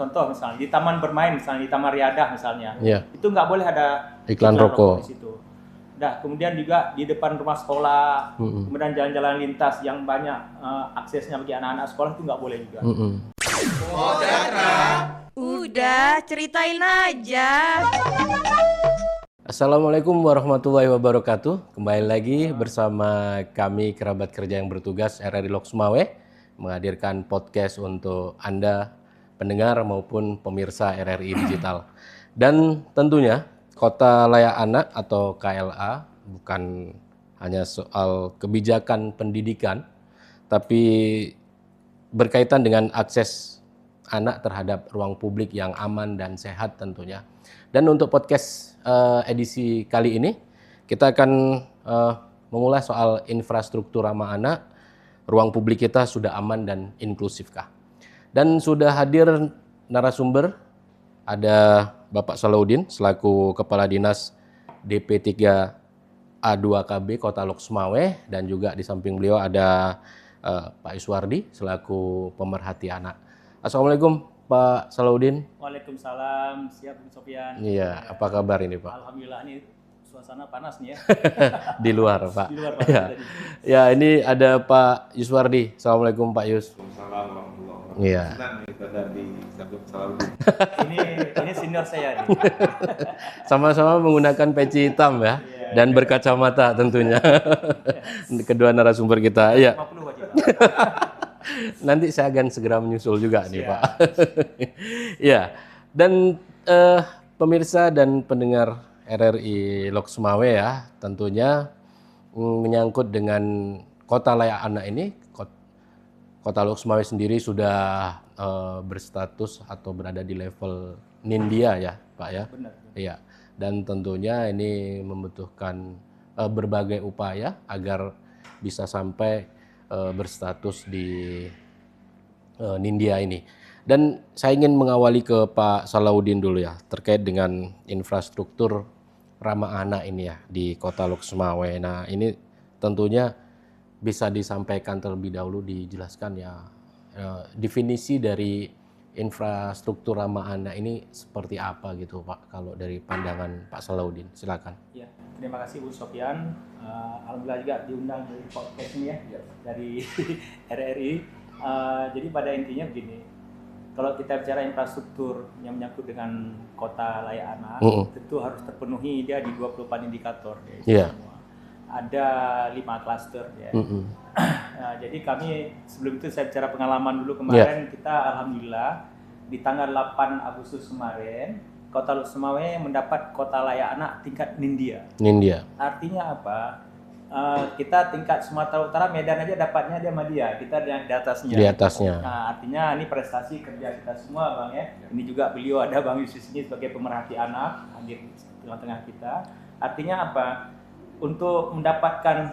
Contoh misalnya di taman bermain, misalnya di taman riadah misalnya, itu nggak boleh ada iklan rokok di situ. Nah, kemudian juga di depan rumah sekolah, kemudian jalan-jalan lintas yang banyak aksesnya bagi anak-anak sekolah itu nggak boleh juga. Udah, ceritain aja. Assalamualaikum warahmatullahi wabarakatuh. Kembali lagi bersama kami kerabat kerja yang bertugas RRI Lok Sumawe menghadirkan podcast untuk Anda pendengar maupun pemirsa RRI Digital. Dan tentunya Kota Layak Anak atau KLA bukan hanya soal kebijakan pendidikan, tapi berkaitan dengan akses anak terhadap ruang publik yang aman dan sehat tentunya. Dan untuk podcast edisi kali ini, kita akan mengulas soal infrastruktur ramah anak, ruang publik kita sudah aman dan inklusifkah. Dan sudah hadir narasumber, ada Bapak Salahuddin selaku Kepala Dinas DP3 A2KB Kota Lok Sumawe, dan juga di samping beliau ada Pak Yuswardi selaku pemerhati anak. Assalamualaikum Pak Salahuddin. Waalaikumsalam, siap Bu Sofyan. Iya, apa kabar ini Pak? Alhamdulillah, ini suasana panas nih ya. Di luar Pak. Di luar Pak. Ya, ini ada Pak Yuswardi. Assalamualaikum Pak Yus. Waalaikumsalam warahmatullahi wabarakatuh. Iya. Senang kita dari Sabtu Salahuddin. ini senior saya nih. Sama-sama menggunakan peci hitam ya, dan berkacamata tentunya. Kedua narasumber kita. Iya. 50 wajib. Nanti saya akan segera menyusul juga nih Pak. Ya, dan pemirsa dan pendengar RRI Lok Sumawe ya, tentunya menyangkut dengan Kota Layak Anak ini, Kota Lok Sumawe sendiri sudah berstatus atau berada di level Nindya ya Pak ya. Benar. Iya, dan tentunya ini membutuhkan berbagai upaya agar bisa sampai berstatus di Nindya ini. Dan saya ingin mengawali ke Pak Salahuddin dulu ya, terkait dengan infrastruktur ramah anak ini ya di Kota Lok Sumawe. Nah, ini tentunya bisa disampaikan terlebih dahulu, dijelaskan ya definisi dari infrastruktur ramah anak ini seperti apa gitu Pak, kalau dari pandangan Pak Salahuddin, silakan. Ya, terima kasih Bu Sofyan. Alhamdulillah juga diundang dari podcast ini ya, dari RRI. Jadi pada intinya begini, kalau kita bicara infrastruktur yang menyangkut dengan Kota Layak Anak, tentu harus terpenuhi dia di 24 indikator. Ya, semua. Ada 5 klaster ya. Jadi kami sebelum itu saya bicara pengalaman dulu kemarin. Kita alhamdulillah di tanggal 8 Agustus kemarin Kota Lok Sumawe mendapat Kota Layak Anak tingkat Nindya. Artinya apa? Kita tingkat Sumatera Utara, Medan aja dapatnya dia Madya, kita di atasnya. Di atasnya. Nah, artinya ini prestasi kerja kita semua Bang ya. Ini juga beliau ada Bang Yusuf ini sebagai pemerhati anak hadir di tengah-tengah kita. Artinya apa? Untuk mendapatkan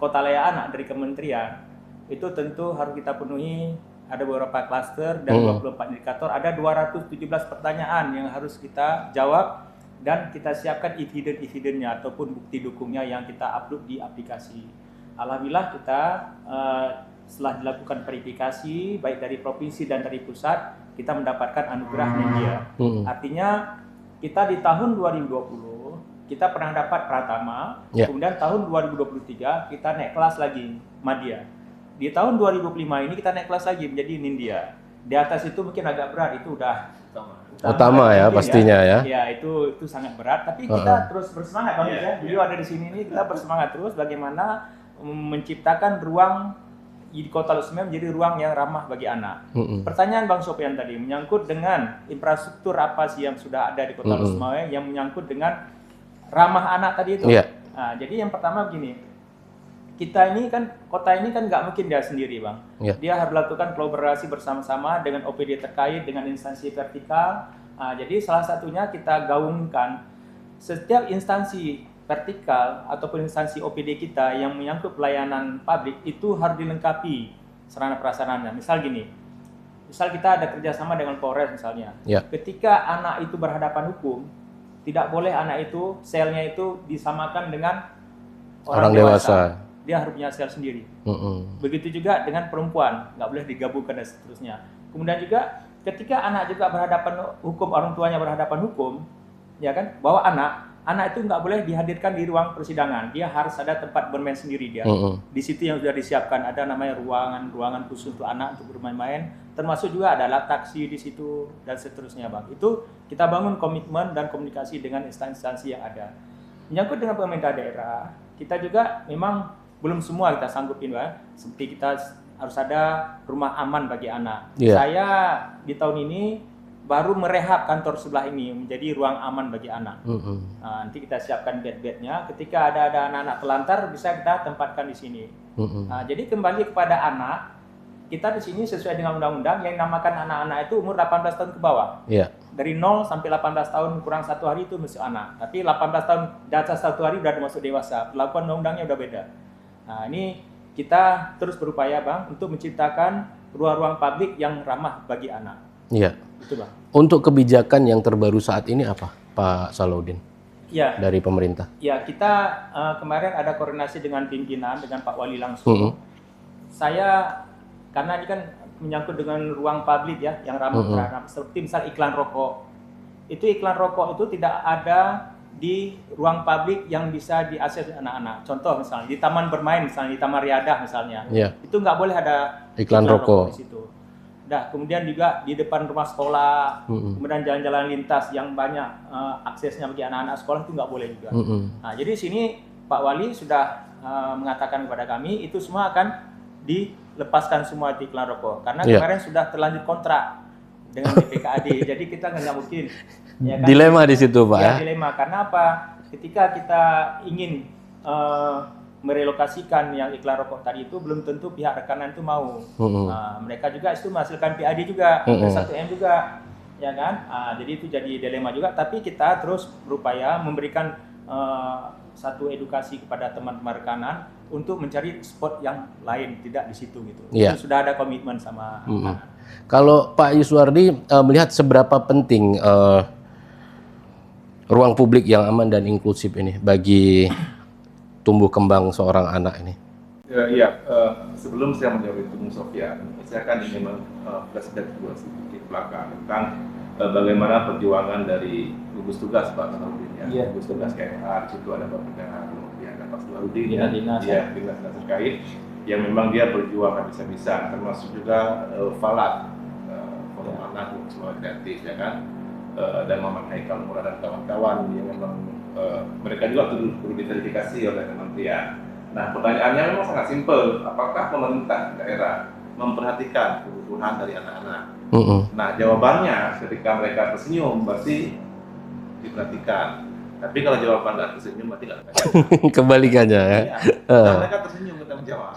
Kota Layak Anak dari kementerian itu tentu harus kita penuhi, ada beberapa klaster dan 24 indikator, ada 217 pertanyaan yang harus kita jawab dan kita siapkan evidence-nya ataupun bukti dukungnya yang kita upload di aplikasi. Alhamdulillah kita setelah dilakukan verifikasi baik dari provinsi dan dari pusat, kita mendapatkan anugerah Nindya. Artinya kita di tahun 2020 kita pernah dapat Pratama, kemudian tahun 2023 kita naik kelas lagi Madya. Di tahun 2005 ini kita naik kelas lagi menjadi Nindya. Di atas itu mungkin agak berat, itu udah utama ya pastinya ya. Ya, itu sangat berat, tapi kita terus bersemangat Bang ya. Beliau ada di sini nih, kita bersemangat terus bagaimana menciptakan ruang di Kota Lok Sumawe menjadi ruang yang ramah bagi anak. Pertanyaan Bang Sofyan tadi menyangkut dengan infrastruktur apa sih yang sudah ada di Kota Lok Sumawe yang menyangkut dengan ramah anak tadi itu. Nah, jadi yang pertama begini, kita ini kan kota ini kan nggak mungkin dia sendiri Bang. Dia harus melakukan kolaborasi bersama-sama dengan OPD terkait, dengan instansi vertikal. Nah, jadi salah satunya kita gaungkan setiap instansi vertikal ataupun instansi OPD kita yang menyangkut pelayanan publik itu harus dilengkapi sarana prasarannya. Misal gini, misal kita ada kerjasama dengan Polres misalnya. Ketika anak itu berhadapan hukum, tidak boleh anak itu selnya itu disamakan dengan orang dewasa. Dia harus punya sel sendiri. Begitu juga dengan perempuan, nggak boleh digabungkan dan seterusnya. Kemudian juga ketika anak juga berhadapan hukum, orang tuanya berhadapan hukum, ya kan, bahwa anak itu nggak boleh dihadirkan di ruang persidangan, dia harus ada tempat bermain sendiri dia. Di situ yang sudah disiapkan ada namanya ruangan khusus untuk anak untuk bermain-main, termasuk juga ada alat taksi di situ dan seterusnya, Bang. Itu kita bangun komitmen dan komunikasi dengan instansi yang ada. Menyangkut dengan pemerintah daerah, kita juga memang belum semua kita sanggupin, Bang. Seperti kita harus ada rumah aman bagi anak. Saya di tahun ini baru merehab kantor sebelah ini menjadi ruang aman bagi anak. Nah, nanti kita siapkan bed-bednya. Ketika ada anak-anak telantar bisa kita tempatkan di sini. Nah, jadi kembali kepada anak, kita di sini sesuai dengan undang-undang yang dinamakan anak-anak itu umur 18 tahun ke bawah. Dari 0 sampai 18 tahun kurang 1 hari itu masih anak. Tapi 18 tahun di atas 1 hari udah masuk dewasa. Perlakuan undang-undangnya udah beda. Nah, ini kita terus berupaya, Bang, untuk menciptakan ruang-ruang publik yang ramah bagi anak. Iya. Itu, Bang. Untuk kebijakan yang terbaru saat ini apa, Pak Salahuddin? Ya. Dari pemerintah. Ya, kita kemarin ada koordinasi dengan pimpinan, dengan Pak Wali langsung. Saya, karena ini kan menyangkut dengan ruang publik ya, yang ramah terhadap, seperti misal iklan rokok. Itu iklan rokok itu tidak ada di ruang publik yang bisa diakses anak-anak. Contoh misalnya di taman bermain, misalnya di taman riadah misalnya, itu nggak boleh ada iklan rokok di situ. Kemudian juga di depan rumah sekolah, kemudian jalan-jalan lintas yang banyak aksesnya bagi anak-anak sekolah itu nggak boleh juga. Nah, jadi sini Pak Wali sudah mengatakan kepada kami itu semua akan dilepaskan semua di iklan rokok, karena kemarin sudah terlanjur kontrak dengan BPKAD, jadi kita nggak mungkin. Ya kan? Dilema di situ, Pak. Ya, dilema. Karena apa? Ketika kita ingin merelokasikan yang iklan rokok tadi itu, belum tentu pihak rekanan itu mau. Mereka juga itu menghasilkan PAD juga, 1M juga, ya kan? Jadi itu jadi dilema juga. Tapi kita terus berupaya memberikan satu edukasi kepada teman-teman rekanan untuk mencari spot yang lain, tidak di situ gitu. Itu sudah ada komitmen sama. Kalau Pak Yuswardi melihat seberapa penting ruang publik yang aman dan inklusif ini bagi tumbuh kembang seorang anak ini? Sebelum saya menjawab itu, Bung Sofyan, saya akan ingin flashback dulu sedikit belakang tentang bagaimana perjuangan dari gugus tugas Pak Salahuddin ya. Gugus tugas KMH, di situ ada Bapak kemudian ada Pak Salahuddin dinas terkait yang memang dia berjuang habis-habisan, termasuk juga Falat, Forum Anak Semua Kreatif ya kan, dan Muhammad Haikal Murad dan kawan-kawan yang memang mereka juga perlu diverifikasi oleh kementerian. Nah, pertanyaannya memang sangat simpel, apakah pemerintah daerah memperhatikan kebutuhan dari anak-anak? Nah, jawabannya ketika mereka tersenyum berarti diperhatikan. Tapi kalau jawaban nggak tersenyum berarti nggak terhatikan. Kebalikannya ya. Nah, mereka tersenyum kita menjawab.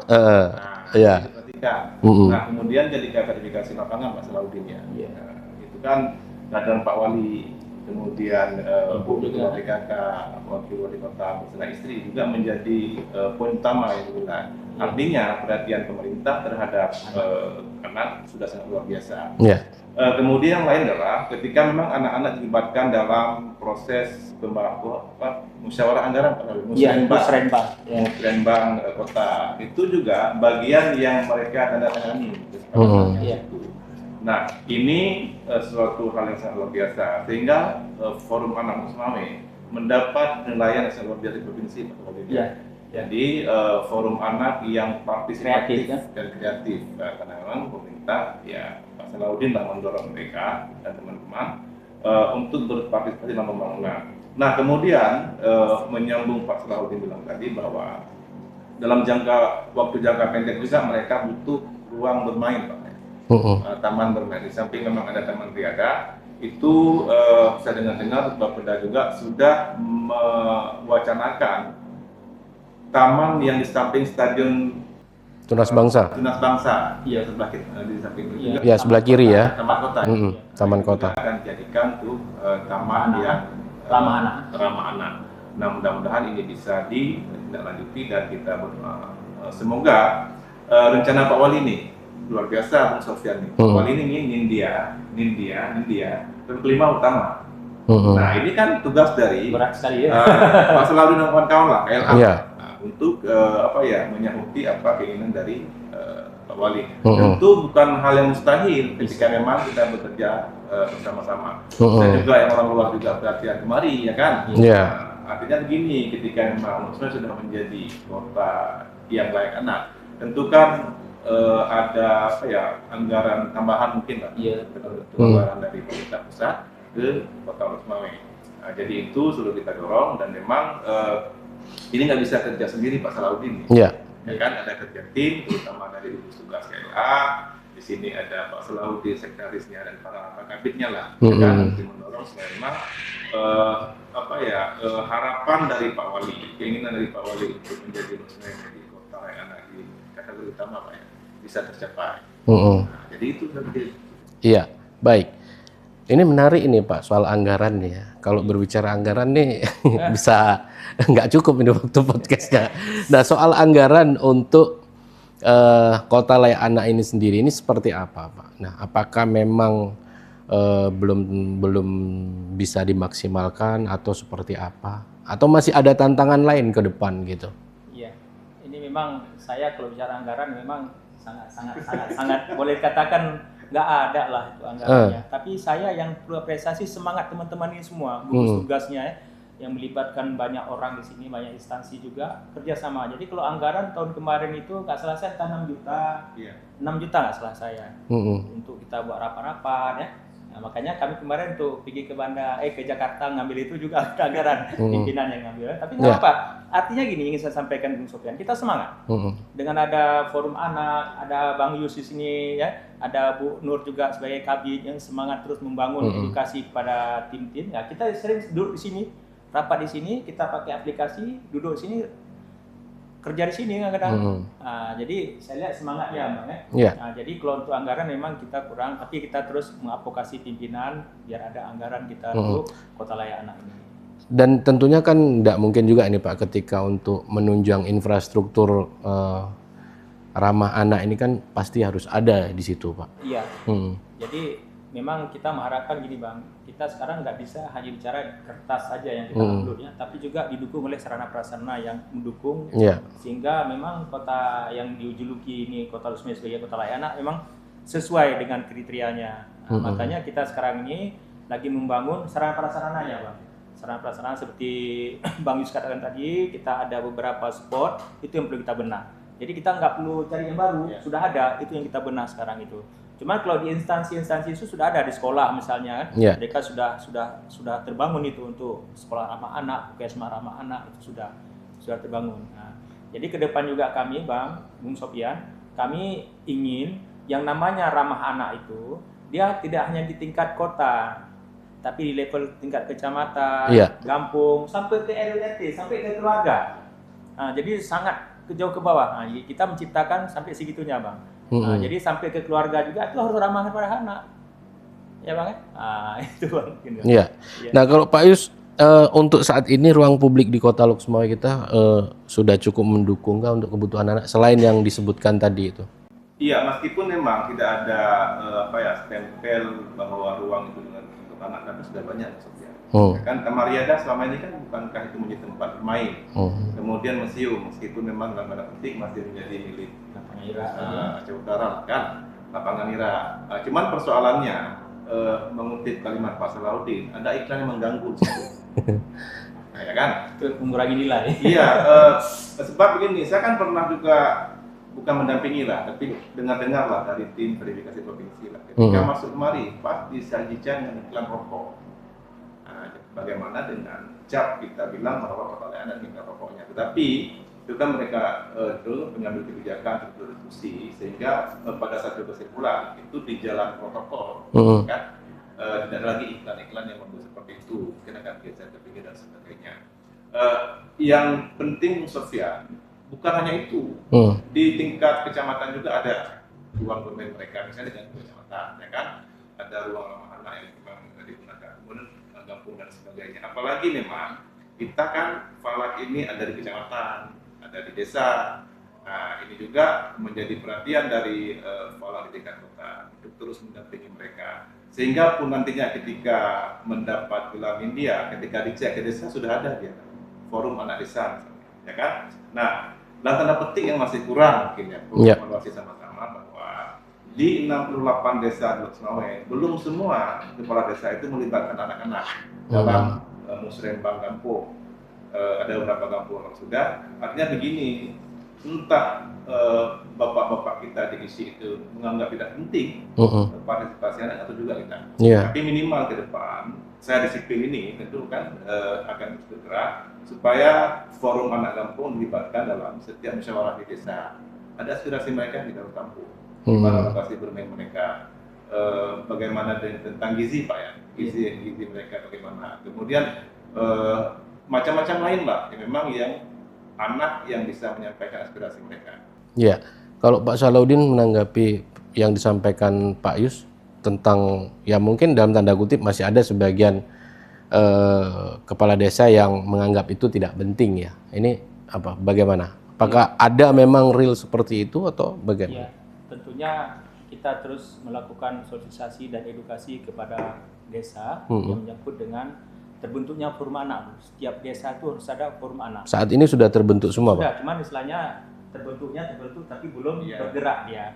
Diperhatikan. Nah, kemudian ketika verifikasi lapangan Pak Salahuddin ya. Nah, itu kan kadang Pak Wali, kemudian Bu Ketua PKK, Wakil Wali Kota bersama istri juga menjadi poin utama yang digunakan. Artinya perhatian pemerintah terhadap anak sudah sangat luar biasa. Kemudian yang lain adalah ketika memang anak-anak dilibatkan dalam proses musyawarah anggaran, musrenbang kota, itu juga bagian yang mereka tanda tangani. Nah, ini suatu hal yang sangat luar biasa, sehingga Forum Anak Musmawe mendapat penilaian yang sangat luar biasa di provinsi Pak Wali. Jadi forum anak yang partisipatif dan kreatif, karena memang pemerintah ya Pak Salahuddin lah mendorong mereka dan teman-teman untuk berpartisipasi dalam pembangunan. Nah, kemudian menyambung Pak Salahuddin bilang tadi bahwa dalam waktu jangka pendek juga mereka butuh ruang bermain, Pak. Taman bermain. Di samping memang ada taman riadah, itu saya dengar Bapeda juga sudah mewacanakan taman yang di samping stadion Tunas Bangsa. Iya, sebelah di samping itu. Iya, sebelah kiri ya. Taman kota. Taman kota. Akan dijadikan tuh taman yang ramah anak. Nah, mudah-mudahan ini bisa ditindaklanjuti dan kita semoga rencana Pak Wali ini luar biasa, Bung Sofyan nih. Pak Wali ini Nindya, dan kelima utama. Nah, ini kan tugas dari berat sekali ya. Pak Salahuddin dan kawan-kawan lah, KLA. Iya. Untuk menyahuti keinginan dari Pak Wali. Tentu bukan hal yang mustahil ketika memang kita bekerja bersama-sama. Dan juga yang orang luar juga perhatian kemari, ya kan? Artinya begini, ketika memang Ombudsman sudah menjadi kota yang layak anak, tentu kan ada anggaran tambahan mungkin lah, anggaran dari pemerintah pusat ke Kota Losmawe. Nah, jadi itu sudah kita dorong dan memang ini nggak bisa kerja sendiri Pak Salahuddin. Ya kan, ada kerja tim, terutama dari gugus tugas KLA. Di sini ada Pak Salahuddin, sekretarisnya dan para kabitnya lah, ya kan, untuk mendorong supaya memang harapan dari Pak Wali, keinginan dari Pak Wali untuk menjadi menjadi kota yang anak di kategori utama Pak ya, bisa tercapai. Nah, jadi itu nanti. Iya, baik. Ini menarik ini Pak soal anggaran nih ya. Kalau berbicara anggaran nih bisa nggak cukup ini waktu podcastnya. Nah soal anggaran untuk kota layak anak ini sendiri ini seperti apa Pak? Nah apakah memang belum bisa dimaksimalkan atau seperti apa? Atau masih ada tantangan lain ke depan gitu? Iya, ini memang saya kalau bicara anggaran memang sangat boleh katakan nggak ada lah itu anggarannya. Tapi saya yang perlu apresiasi semangat teman-teman ini semua, gugus tugasnya ya, yang melibatkan banyak orang di sini, banyak instansi juga kerjasama. Jadi kalau anggaran tahun kemarin itu nggak salah saya 6 juta, 6 juta nggak salah saya untuk kita buat rapat-rapat ya. Nah, makanya kami kemarin tuh pergi ke ke Jakarta ngambil itu juga ada anggaran pimpinan yang ngambil. Tapi nggak apa, artinya gini ingin saya sampaikan Bung Sofyan, kita semangat dengan ada forum anak, ada Bang Yus di sini ya, ada Bu Nur juga sebagai kabit yang semangat terus membangun edukasi kepada tim-tim. Ya kita sering duduk di sini, rapat di sini, kita pakai aplikasi, duduk di sini, kerja di sini kadang-kadang. Jadi saya lihat semangatnya Bang ya. Nah, jadi kalau untuk anggaran memang kita kurang, tapi kita terus mengadvokasi pimpinan biar ada anggaran kita untuk kota layak anak ini. Dan tentunya kan tidak mungkin juga ini Pak ketika untuk menunjang infrastruktur ramah anak ini kan pasti harus ada di situ Pak. Iya. Jadi memang kita mengharapkan gini Bang, kita sekarang nggak bisa hanya bicara kertas saja yang kita uploadnya, tapi juga didukung oleh sarana prasarana yang mendukung, sehingga memang kota yang dijuluki ini Kota Losmawe sebagai kota layak anak memang sesuai dengan kriterianya. Makanya kita sekarang ini lagi membangun sarana prasarananya Bang. Sarana prasarana seperti Bang Yus katakan tadi, kita ada beberapa spot itu yang perlu kita benar. Jadi kita nggak perlu cari yang baru, sudah ada, itu yang kita benar sekarang itu. Cuma kalau di instansi-instansi itu sudah ada di sekolah misalnya kan, mereka sudah terbangun itu untuk sekolah ramah anak, puskesmas ramah anak itu sudah terbangun. Nah, jadi ke depan juga kami Bung Sofyan, kami ingin yang namanya ramah anak itu dia tidak hanya di tingkat kota, tapi di level tingkat kecamatan, kampung, sampai ke RT, sampai ke keluarga. Nah, jadi sangat jauh ke bawah. Nah, kita menciptakan sampai segitunya Bang. Nah, jadi sampai ke keluarga juga itu harus ramah pada anak, ya Bang? Itu Bang. Nah kalau Pak Yus untuk saat ini ruang publik di Kota Losmawe kita sudah cukup mendukung kah untuk kebutuhan anak selain yang disebutkan tadi itu? Iya, meskipun memang tidak ada stempel bahwa ruang itu untuk anak, tapi sudah banyak maksudnya. Kan Taman Riyada selama ini kan bukankah itu menjadi tempat bermain. Kemudian museum, meskipun memang dalam tanda petik masih menjadi milik Aceh Utara kan, lapangan Ira. Cuman persoalannya mengutip kalimat Pak Salahuddin, ada iklan yang mengganggu di situ. Nah, ya kan? Itu mengurangi nilai. Iya, sebab begini, saya kan pernah juga bukan mendampingi lah, tapi dengar-dengar lah dari tim verifikasi provinsi lah. Ketika masuk kemari, pas disajikan dengan iklan rokok. Nah, bagaimana dengan cap kita bilang bahwa kota layak anak minta rokoknya, tetapi itu kan mereka pengambil kebijakan untuk diskusi sehingga pada satu kesimpulan itu di jalan protokol kan tidak ada lagi iklan-iklan yang membuat seperti itu, mungkin akan geser ke pinggir dan sebagainya. Yang penting Sofyan, bukan hanya itu, di tingkat kecamatan juga ada ruang bermain mereka, misalnya dengan kecamatan, ya kan, ada ruang ramah anak yang memang digunakan, kemudian kampung dan sebagainya. Apalagi memang kita kan Falak ini ada di kecamatan, ada di desa. Nah, ini juga menjadi perhatian dari Falak di tingkat kota untuk terus mendampingi mereka. Sehingga pun nantinya ketika mendapat gelar India, ketika dicek ke desa sudah ada dia forum anak desa, misalnya, ya kan? Nah, dalam tanda petik yang masih kurang mungkin ya, perlu evaluasi sama-sama bahwa di 68 desa di Lok Sumawe belum semua kepala desa itu melibatkan anak-anak dalam musrembang kampung. Ada beberapa kampung yang sudah. Artinya begini, entah bapak-bapak kita di ISI itu menganggap tidak penting partisipasi anak atau juga kita. Tapi minimal ke depan saya disiplin ini tentu kan akan bergerak supaya forum anak kampung dilibatkan dalam setiap musyawarah di desa. Ada aspirasi mereka di dalam kampung, mana lokasi bermain mereka, bagaimana tentang gizi Pak ya, gizi mereka bagaimana. Kemudian macam-macam lain lah, memang yang anak yang bisa menyampaikan aspirasi mereka. Ya, kalau Pak Salahuddin menanggapi yang disampaikan Pak Yus tentang ya mungkin dalam tanda kutip masih ada sebagian kepala desa yang menganggap itu tidak penting ya. Ini apa? Bagaimana? Apakah ada memang real seperti itu atau bagaimana? Ya, tentunya kita terus melakukan sosialisasi dan edukasi kepada desa yang menyangkut dengan terbentuknya forum anak. Setiap desa itu harus ada forum anak. Saat ini sudah terbentuk semua, sudah, Pak? Cuman istilahnya terbentuk tapi belum bergerak dia.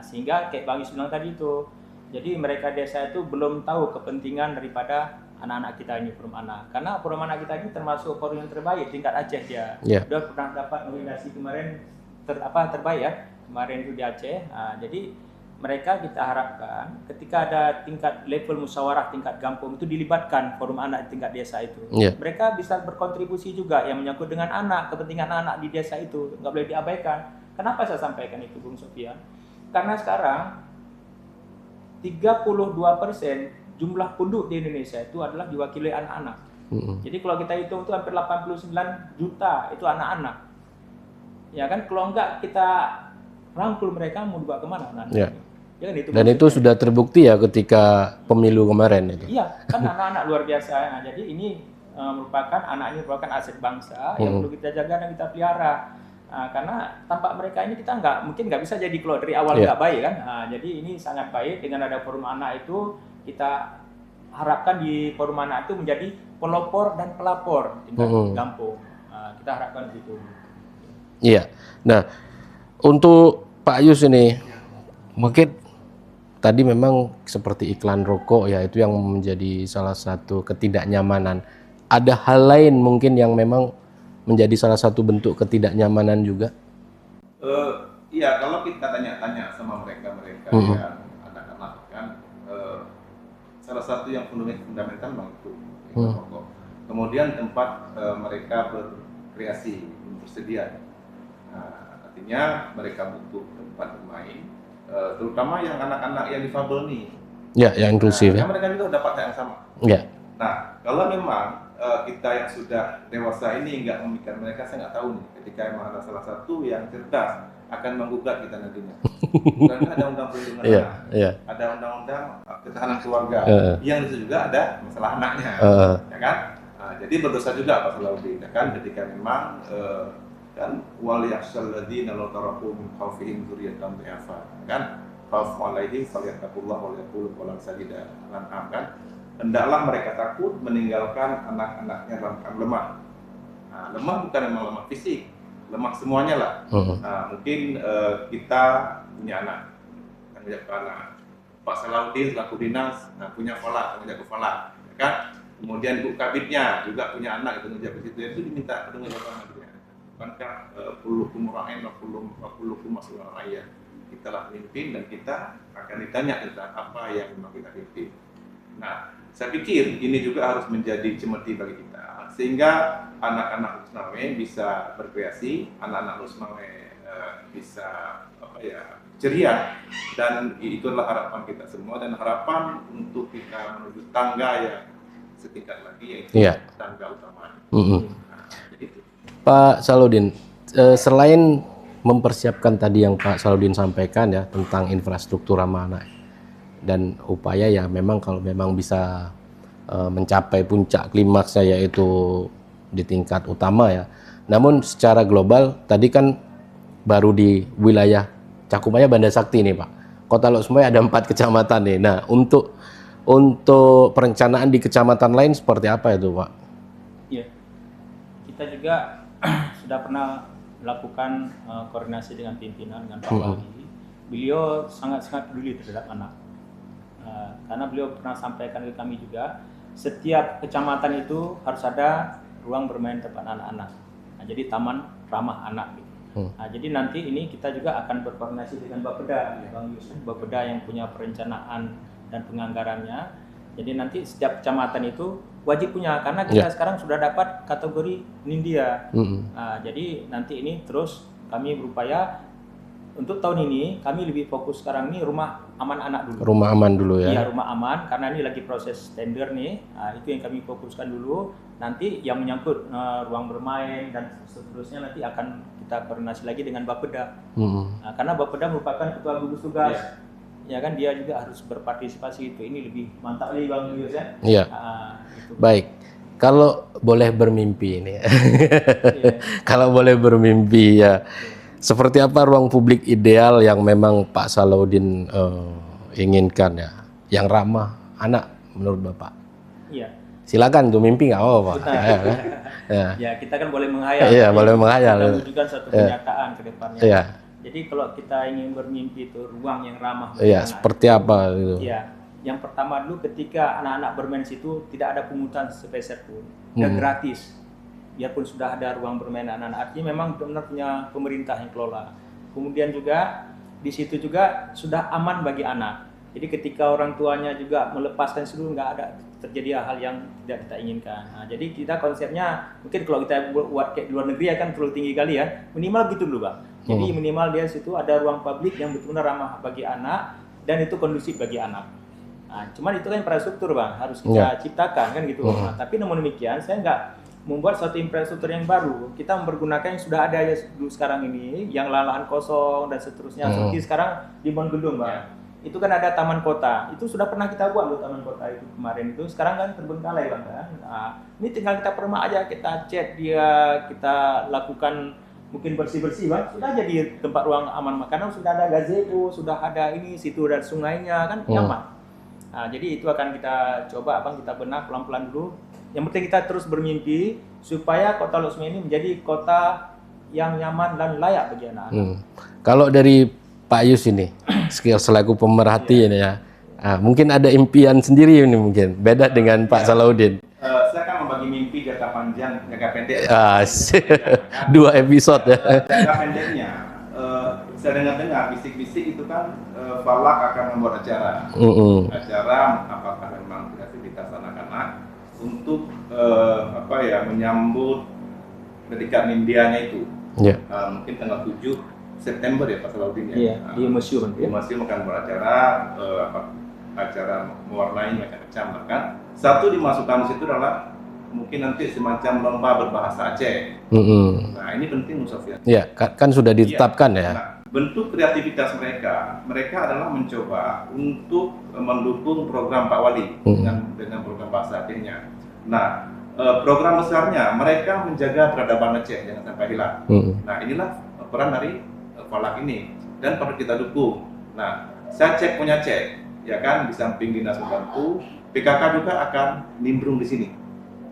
Sehingga kayak Bang Yus bilang tadi itu, jadi mereka desa itu belum tahu kepentingan daripada anak-anak kita ini forum anak. Karena forum anak kita ini termasuk forum yang terbaik tingkat Aceh dia. Sudah pernah dapat nominasi kemarin terbaik ya. Kemarin itu di Aceh. Jadi mereka kita harapkan ketika ada tingkat level musyawarah tingkat kampung itu dilibatkan forum anak di tingkat desa itu. Mereka bisa berkontribusi juga yang menyangkut dengan anak, kepentingan anak di desa itu nggak boleh diabaikan. Kenapa saya sampaikan itu, Bung Sofian? Karena sekarang 32% jumlah penduduk di Indonesia itu adalah diwakili anak-anak. Jadi kalau kita hitung itu hampir 89 juta itu anak-anak. Ya kan, kalau enggak kita rangkul mereka mau dibawa kemana anak-anak? Ya kan, dan itu sudah terbukti ya ketika pemilu kemarin itu. Iya, kan anak-anak luar biasa. Nah, jadi ini merupakan merupakan aset bangsa yang perlu kita jaga dan kita pelihara. Karena tanpa mereka ini kita mungkin nggak bisa jadi kalau dari awal nggak baik kan. Jadi ini sangat baik dengan ada forum anak itu, kita harapkan di forum anak itu menjadi pelopor dan pelapor tingkat kampung. Kita harapkan begitu. Iya. Nah, untuk Pak Yus ini mungkin tadi memang seperti iklan rokok ya, itu yang menjadi salah satu ketidaknyamanan. Ada hal lain mungkin yang memang menjadi salah satu bentuk ketidaknyamanan juga? Iya, kalau kita tanya-tanya sama mereka yang anak-anak kan, salah satu yang fundamental memang itu rokok. Kemudian tempat mereka berkreasi, bersedia. Artinya mereka butuh tempat bermain, terutama yang anak-anak yang difabel nih. Ya, yang inklusif ya. Mereka juga dapat yang sama. Ya. Nah, kalau memang kita yang sudah dewasa ini nggak memikirkan mereka, saya nggak tahu nih. Ketika memang ada salah satu yang cerdas akan menggugat kita nantinya. Karena ada undang perlindungan anak, ada undang-undang ketahanan keluarga, yang itu juga ada masalah anaknya, ya kan? Jadi berdosa juga Pak Salahuddin, ya kan? Ketika memang kan wal yakhshal ladzina law taraku min khalfihim dzurriyyatan dhi'afan, kan khawfu 'alaihim falyattaqullah wa yaqulu qawlan sadida. Kan hendaklah mereka takut meninggalkan anak-anaknya dalam keadaan lemah. Lemah bukan memang lemah fisik, lemah semuanya lah. Mungkin kita punya anak, tanggung jawab anak. Pak Salahuddin selaku dinas punya falak, tanggung jawab falak, ya kan? Kemudian Ibu Kabitnya juga punya anak, tanggung jawab itu diminta tanggung jawab anak. Bukankah kullukum ra'in wa kullukum mas'ulun 'an ra'iyyah. Kita lah pemimpin dan kita akan ditanya tentang apa yang memang kita pimpin. Nah, saya pikir ini juga harus menjadi cemeti bagi kita, sehingga anak-anak Lusmawe bisa berkreasi, anak-anak Lusmawe bisa ceria, dan itulah harapan kita semua, dan harapan untuk kita menuju tangga yang setingkat lagi, yaitu tangga utama. Jadi itu. Pak Salahuddin, selain mempersiapkan tadi yang Pak Salahuddin sampaikan ya tentang infrastruktur ramah anak dan upaya ya memang kalau memang bisa mencapai puncak klimaksnya yaitu di tingkat utama ya. Namun secara global tadi kan baru di wilayah cakupannya Banda Sakti nih Pak. Kota Lok Sumawe ada 4 kecamatan nih. Nah, untuk perencanaan di kecamatan lain seperti apa itu Pak? Iya. Kita juga sudah pernah melakukan koordinasi dengan pimpinan dengan Pak Wali beliau sangat-sangat peduli terhadap anak. Karena beliau pernah sampaikan ke kami juga, setiap kecamatan itu harus ada ruang bermain tempat anak-anak. Nah, jadi taman ramah anak gitu. Nah, jadi nanti ini kita juga akan berkoordinasi dengan Bapeda, ya Bang Yusuf, Bapeda yang punya perencanaan dan penganggarannya. Jadi nanti setiap kecamatan itu wajib punya, karena kita sekarang sudah dapat kategori Nindia. Nah, jadi nanti ini terus kami berupaya untuk tahun ini kami lebih fokus sekarang ini rumah aman anak dulu. Rumah aman dulu ya. Iya, rumah aman, karena ini lagi proses tender nih. Nah, itu yang kami fokuskan dulu. Nanti yang menyangkut ruang bermain dan seterusnya nanti akan kita koordinasi lagi dengan Bapeda. Nah, karena Bapeda merupakan ketua gugus tugas. Ya kan, dia juga harus berpartisipasi itu. Ini lebih mantap lagi Bang Yus ya. Iya. Gitu. Baik. Kalau boleh bermimpi ini. Kalau boleh bermimpi ya. Seperti apa ruang publik ideal yang memang Pak Salahuddin inginkan ya, yang ramah anak menurut Bapak? Iya. Silakan tuh mimpi nggak apa-apa. Ya, kita kan boleh menghayal. Iya, boleh menghayal. Kita wujudkan satu kenyataan ke depannya. Iya. Jadi kalau kita ingin bermimpi itu ruang yang ramah bagi Iya, anak. seperti apa gitu. Iya. Yang pertama dulu ketika anak-anak bermain di situ tidak ada pungutan sepeser pun. Dan gratis. Biarpun sudah ada ruang bermain anak-anak, artinya memang benar-benar punya pemerintah yang kelola. Kemudian juga di situ juga sudah aman bagi anak. Jadi ketika orang tuanya juga melepaskan seluruh, nggak ada terjadi hal yang tidak kita inginkan. Nah, jadi kita konsepnya mungkin kalau kita buat kayak di luar negeri ya kan terlalu tinggi kali ya, minimal gitu dulu Bang. Jadi minimal dia situ ada ruang publik yang betul-benar ramah bagi anak dan itu kondusif bagi anak. Nah, cuman itu kan infrastruktur Bang, harus kita ciptakan kan gitu. Nah, tapi namun demikian saya nggak membuat suatu infrastruktur yang baru. Kita mempergunakan yang sudah ada ya dulu sekarang ini, yang lahan kosong dan seterusnya. Seperti sekarang di Mondgedung, Bang. Itu kan ada taman kota. Itu sudah pernah kita buat loh taman kota itu kemarin itu. Sekarang kan terbengkalai, Bang kan. Nah, ini tinggal kita permak aja, kita cat dia, kita lakukan mungkin bersih-bersih, Bang. Sudah jadi tempat ruang aman karena sudah ada gazebo, sudah ada ini situ dan sungainya kan nyaman. Nah, jadi itu akan kita coba, Bang, kita benak pelan-pelan dulu. Yang penting kita terus bermimpi supaya Kota Lok Sumawwe ini menjadi kota yang nyaman dan layak bagi anak-anak. Kalau dari Pak Yus ini, selaku pemerhati ini ya, mungkin ada impian sendiri ini mungkin, beda dengan Pak Salahuddin. Saya akan membagi mimpi jangka panjang, jangka pendek. 2 episode ya. Jangka pendeknya, saya dengar-dengar bisik-bisik itu kan Falak akan membuat acara. Acara apakah memang aktivitas anak-anak untuk menyambut ketika Nindianya itu. Mungkin tanggal 7 September ya Pak Salahuddin ya. Di museum. Di museum akan beracara acara mewarnai macam-macam kan. Satu dimasukkan di situ adalah mungkin nanti semacam lomba berbahasa Aceh. Nah, ini penting Musafian. Ya, kan sudah ditetapkan ya. Nah, bentuk kreativitas mereka adalah mencoba untuk mendukung program Pak Wali dengan program bahasa Acehnya. Nah, program besarnya mereka menjaga peradaban Aceh jangan sampai hilang. Nah, inilah peran dari Falak ini dan perlu kita dukung. Nah, saya punya cek, ya kan, di samping dinas membantu, PKK juga akan nimbrung di sini.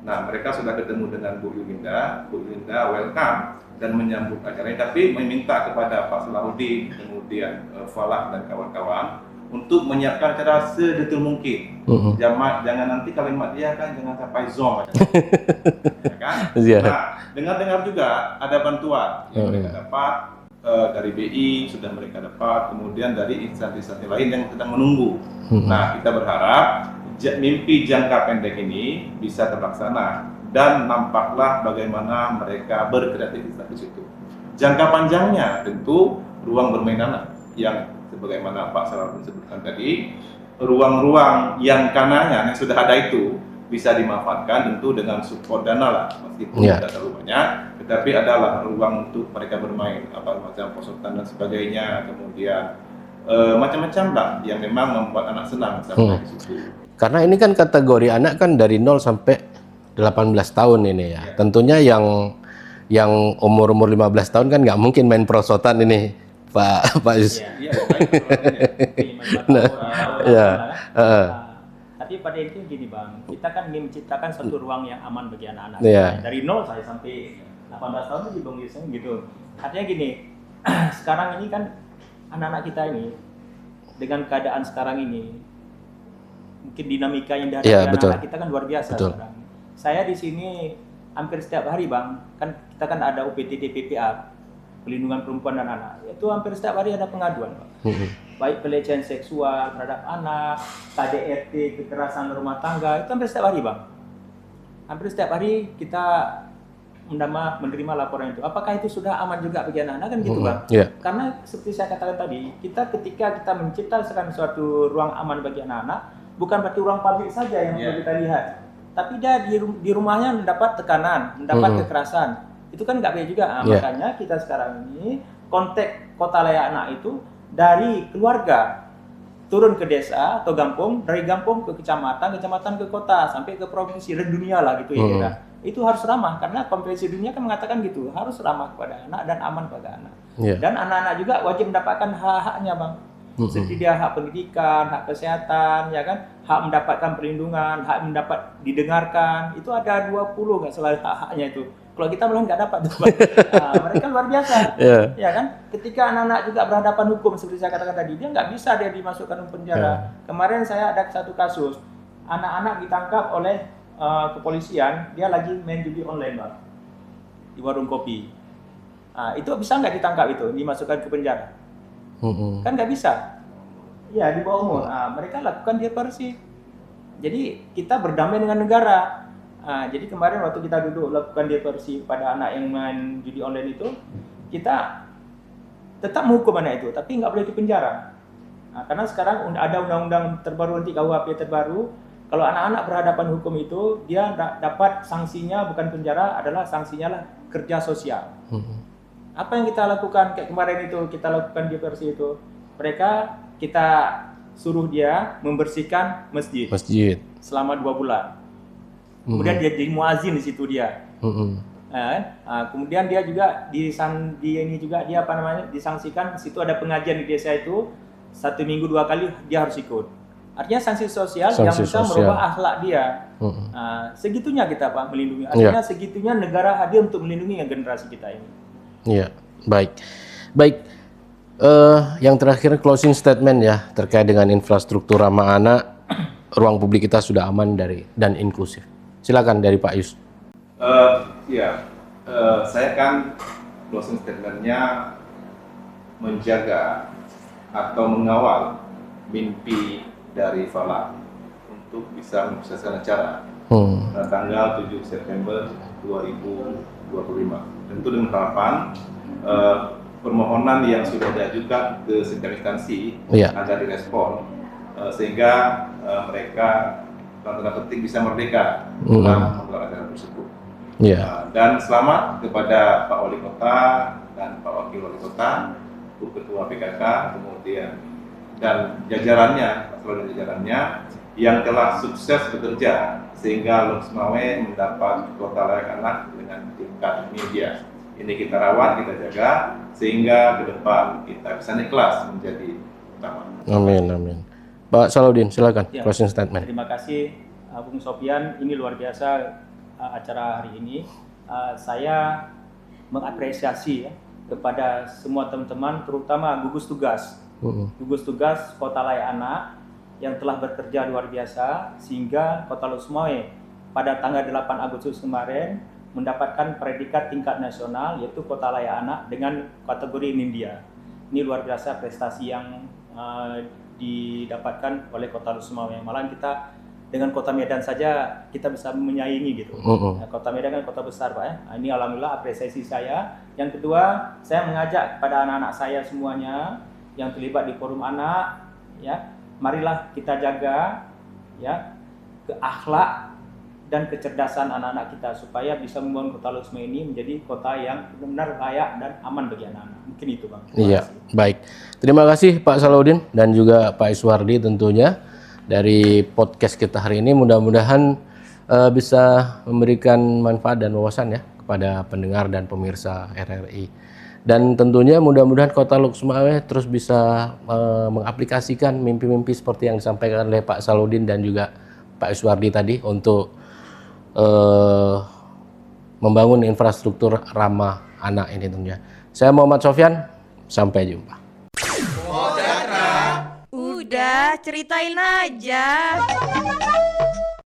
Nah, mereka sudah ketemu dengan Bu Yulinda welcome dan menyambut acaranya, tapi meminta kepada Pak Salahuddin, kemudian Falak dan kawan-kawan untuk menyiapkan acara sedetail mungkin. Jangan nanti kalimat dia kan jangan sampai zong. Ya kan? Nah, dengar-dengar juga ada bantuan yang mereka dapat dari BI sudah mereka dapat, kemudian dari instansi-instansi lain yang sedang menunggu. Nah, kita berharap mimpi jangka pendek ini bisa terlaksana dan nampaklah bagaimana mereka berkreativitas di situ. Jangka panjangnya tentu ruang bermain anak yang sebagaimana Pak Salahuddin sebutkan tadi, ruang-ruang yang kanannya yang sudah ada itu bisa dimanfaatkan tentu dengan support dana lah, meskipun tidak terlalu banyak, tetapi adalah ruang untuk mereka bermain, macam posotan dan sebagainya, kemudian macam-macam lah yang memang membuat anak senang sampai di situ. Karena ini kan kategori anak kan dari 0 sampai 18 tahun ini ya. Tentunya yang umur 15 tahun kan nggak mungkin main prosotan ini, Pak Yus. Tapi pada itu gini Bang, kita kan ingin menciptakan satu ruang yang aman bagi anak-anak. Dari 0 saya sampai 18 tahun itu Bang Yus gitu. Artinya gini, sekarang ini kan anak-anak kita ini dengan keadaan sekarang ini, mungkin dinamika yang dihadapi anak-anak kita kan luar biasa sekarang. Saya di sini hampir setiap hari Bang, kan kita kan ada UPTD PPA, Pelindungan Perempuan dan Anak. Itu hampir setiap hari ada pengaduan, Bang. Baik pelecehan seksual terhadap anak, KDRT, kekerasan rumah tangga, itu hampir setiap hari, Bang. Hampir setiap hari kita menerima laporan itu. Apakah itu sudah aman juga bagi anak-anak kan gitu, Bang? Karena seperti saya katakan tadi, ketika kita menciptakan suatu ruang aman bagi anak-anak, bukan berarti ruang publik saja yang perlu kita lihat. Tapi dia di rumahnya mendapat tekanan, mendapat kekerasan. Itu kan nggak baik juga. Makanya kita sekarang ini konteks kota layak anak itu dari keluarga turun ke desa atau kampung, dari kampung ke kecamatan, kecamatan ke kota, sampai ke provinsi dan dunia lah gitu ya kira. Itu harus ramah karena konvensi dunia kan mengatakan gitu, harus ramah kepada anak dan aman pada anak. Dan anak-anak juga wajib mendapatkan hak-haknya, Bang. Seperti dia hak pendidikan, hak kesehatan, ya kan, hak mendapatkan perlindungan, hak mendapat didengarkan. Itu ada 20 nggak salah hak-haknya itu. Kalau kita malah nggak dapat tuh, mereka luar biasa, ya kan? Ketika anak-anak juga berhadapan hukum seperti saya katakan tadi, dia nggak bisa dia dimasukkan ke penjara. Kemarin saya ada satu kasus, anak-anak ditangkap oleh kepolisian, dia lagi main judi online, Bang, di warung kopi. Itu bisa nggak ditangkap itu, dimasukkan ke penjara? Kan nggak bisa. Ya di bawah umur. Mereka lakukan diversi. Jadi kita berdamai dengan negara. Jadi kemarin waktu kita duduk lakukan diversi pada anak yang main judi online itu, kita tetap menghukum anak itu, tapi nggak boleh dipenjara. Karena sekarang ada undang-undang terbaru nanti KUHP terbaru, kalau anak-anak berhadapan hukum itu, dia dapat sanksinya bukan penjara, adalah sanksinya lah kerja sosial. Apa yang kita lakukan kayak kemarin itu, kita lakukan diversi itu, kita suruh dia membersihkan masjid selama 2 bulan. Kemudian dia jadi muazin di situ dia. Kemudian dia juga disangsikan di situ ada pengajian di desa itu 1 minggu 2 kali dia harus ikut. Artinya sanksi sosial yang bisa merubah akhlak dia. Segitunya kita Pak melindungi. Artinya segitunya negara hadir untuk melindungi generasi kita ini. Iya, baik. Yang terakhir closing statement ya terkait dengan infrastruktur ramah anak, ruang publik kita sudah aman dan inklusif. Silakan dari Pak Yus. Saya kan closing statementnya menjaga atau mengawal mimpi dari Fala untuk bisa menyukseskan acara pada tanggal 7 September 2025. Tentu dengan harapan permohonan yang sudah diajukan ke setiap instansi agar direspon sehingga mereka tanda petik bisa merdeka dalam menggelar acara tersebut. Dan selamat kepada Pak Wali Kota dan Pak Wakil Wali Kota, Bu Ketua PKK, kemudian dan jajarannya, seluruh jajarannya yang telah sukses bekerja sehingga Loksmawe mendapat kota layak anak dengan tingkat media. Ini kita rawat, kita jaga sehingga ke depan kita bisa ikhlas menjadi utama. Amin. Pak Salahuddin, silakan closing statement. Terima kasih Bung Sofyan, ini luar biasa acara hari ini. Saya mengapresiasi kepada semua teman-teman, terutama gugus tugas Kota Layak Anak yang telah bekerja luar biasa sehingga Kota Loksmawe pada tanggal 8 Agustus kemarin mendapatkan predikat tingkat nasional yaitu Kota Layak Anak dengan kategori Nindya. Ini luar biasa prestasi yang didapatkan oleh Kota Loksmawe. Malah kita dengan Kota Medan saja kita bisa menyaingi gitu. Kota Medan kan kota besar Pak ya. Ini alhamdulillah apresiasi saya. Yang kedua, saya mengajak kepada anak-anak saya semuanya yang terlibat di forum anak, ya, marilah kita jaga, ya, akhlak dan kecerdasan anak-anak kita supaya bisa membangun Kota Loksmawe ini menjadi kota yang benar-benar layak dan aman bagi anak-anak. Mungkin itu Bang. Iya, baik. Terima kasih Pak Salahuddin dan juga Pak Iswardi tentunya dari podcast kita hari ini. Mudah-mudahan bisa memberikan manfaat dan wawasan ya kepada pendengar dan pemirsa RRI. Dan tentunya mudah-mudahan Kota Loksmawe terus bisa mengaplikasikan mimpi-mimpi seperti yang disampaikan oleh Pak Salahuddin dan juga Pak Iswardi tadi untuk membangun infrastruktur ramah anak ini tentunya. Saya Muhammad Sofyan, sampai jumpa. Udah, ceritain aja.